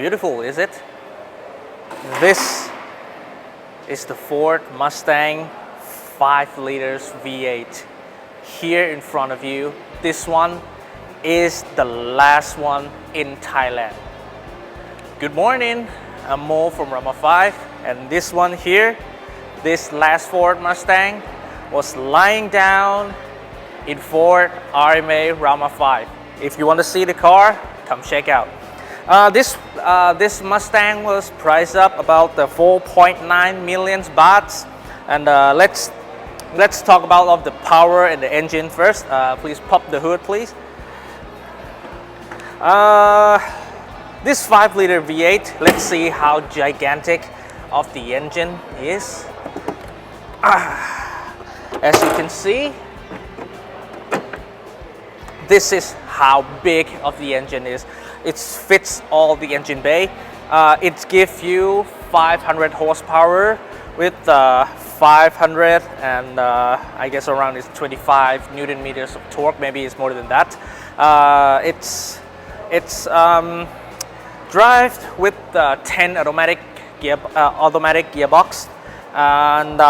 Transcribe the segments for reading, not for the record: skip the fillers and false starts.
Beautiful, is it? This is the Ford Mustang 5 liters V8 here in front of you. This one is the last one in Thailand. Good morning, I'm Mo from Rama5, and this one here, this last Ford Mustang was lying down in Ford RMA Rama5. If you want to see the car, come check out. This Mustang was priced up about the 4.9 million bahts, and let's talk about all the power and the engine first. Please pop the hood, please. This 5 liter V8, let's see how gigantic of the engine is. As you can see, this is how big of the engine is. It fits all the engine bay. It gives you 500 horsepower with 500 and I guess around is 25 Newton meters of torque. Maybe it's more than that. It's drive with 10 automatic gearbox, and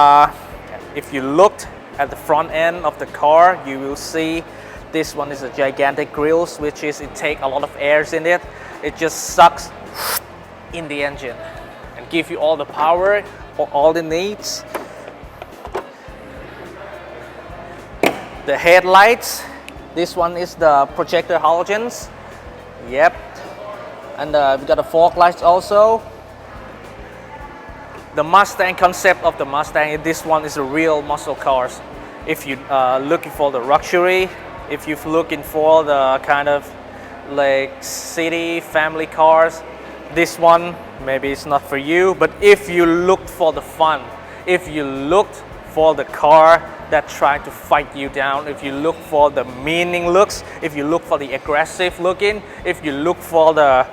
if you looked at the front end of the car, you will see this one is a gigantic grills, which is it take a lot of airs in it. It just sucks in the engine and give you all the power or all the needs. The headlights, this one is the projector halogens. Yep. And we got the fog lights also. The Mustang concept of the Mustang, this one is a real muscle cars. If you looking for the luxury, if you're looking for the kind of like city family cars, this one maybe it's not for you. But if you look for the fun, if you looked for the car that trying to fight you down, if you look for the meaning looks, if you look for the aggressive looking, if you look for the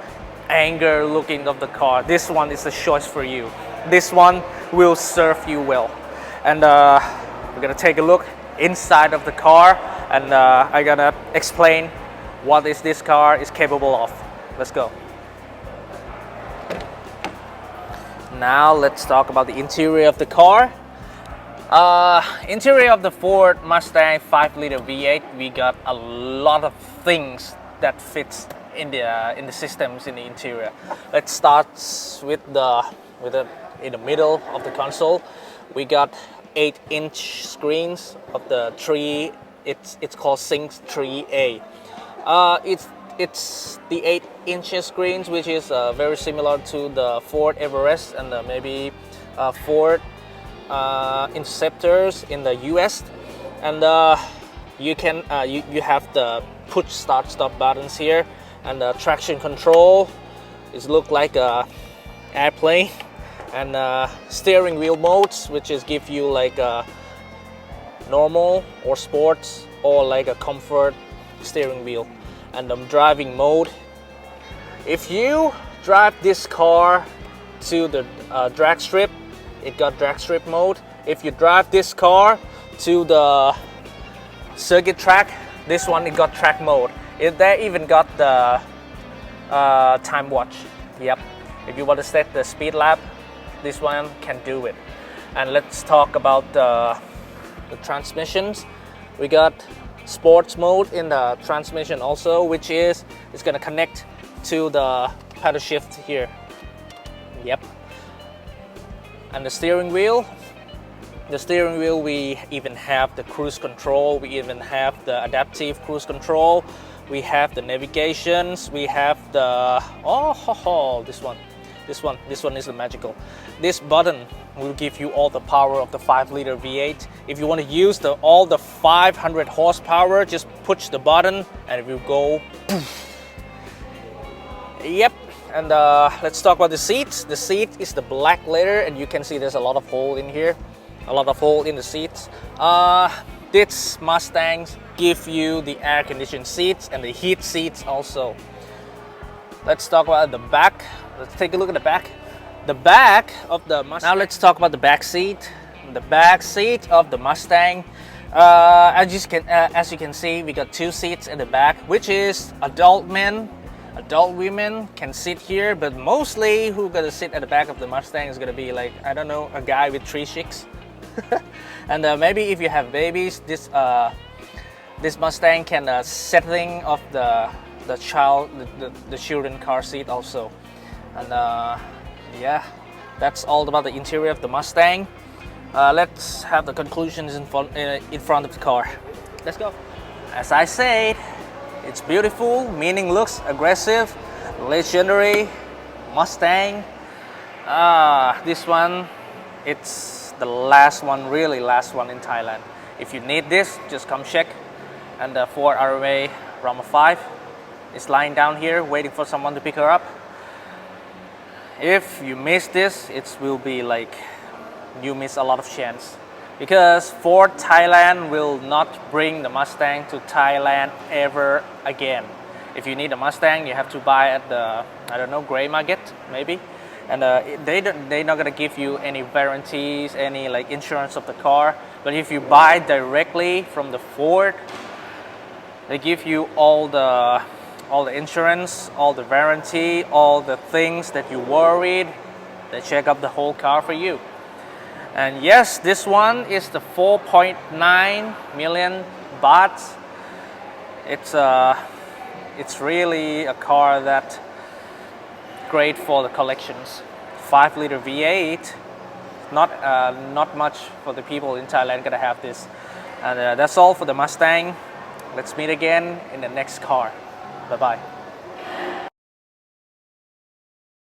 anger looking of the car, this one is the choice for you. This one will serve you well. And we're gonna take a look inside of the car, and I'm gonna explain what this car is capable of. Let's go. Now let's talk about the interior of the car. Interior of the Ford Mustang 5 liter V8, we got a lot of things that fits in the systems in the interior. Let's start with in the middle of the console. We got 8-inch screens of the it's called Sync 3A. It's the 8-inch screens, which is very similar to the Ford Everest and maybe Ford Interceptors in the US. And you have the push start stop buttons here, and the traction control is look like a airplane, and steering wheel modes, which is give you like a normal or sports or like a comfort steering wheel. And the driving mode, if you drive this car to the drag strip, it got drag strip mode. If you drive this car to the circuit track, this one it got track mode. They even got the time watch. Yep. If you want to set the speed lap, this one can do it. And let's talk about the transmissions. We got sports mode in the transmission also, which is it's gonna connect to the paddle shift here. Yep. And the steering wheel, we even have the cruise control, we even have the adaptive cruise control, we have the navigations, we have the this one is the magical. This button will give you all the power of the 5 liter V8. If you want to use all the 500 horsepower, just push the button and it will go poof. Yep. And let's talk about the seats. The seat is the black leather, and you can see there's a lot of hole in here, a lot of hole in the seats. This Mustangs give you the air conditioned seats and the heat seats also. Let's talk about the back. Let's take a look at the back. The back of the Mustang. Now let's talk about the back seat. The back seat of the Mustang. As you can see, we got 2 seats in the back, which is adult men Adult women can sit here, but mostly who gonna sit at the back of the Mustang is gonna be like, I don't know, a guy with 3 chicks. And maybe if you have babies, this Mustang can setting of the children car seat also. And yeah, that's all about the interior of the Mustang. Let's have the conclusions in front of the car. Let's go. As I said, it's beautiful, meaning looks aggressive, legendary Mustang. This one, it's the last one, really last one in Thailand. If you need this, just come check. And the Ford RMA Rama5 is lying down here waiting for someone to pick her up. If you miss this, it will be like you miss a lot of chance, because Ford Thailand will not bring the Mustang to Thailand ever again. If you need a Mustang, you have to buy at the, I don't know, gray market maybe, and they're not gonna give you any warranties, any like insurance of the car. But if you buy directly from the Ford, they give you all the insurance, all the warranty, all the things that you worried. They check up the whole car for you. And yes, this one is the 4.9 million baht. It's really a car that great for the collections. 5-liter V8, not much for the people in Thailand gonna have this. And that's all for the Mustang. Let's meet again in the next car. Bye bye.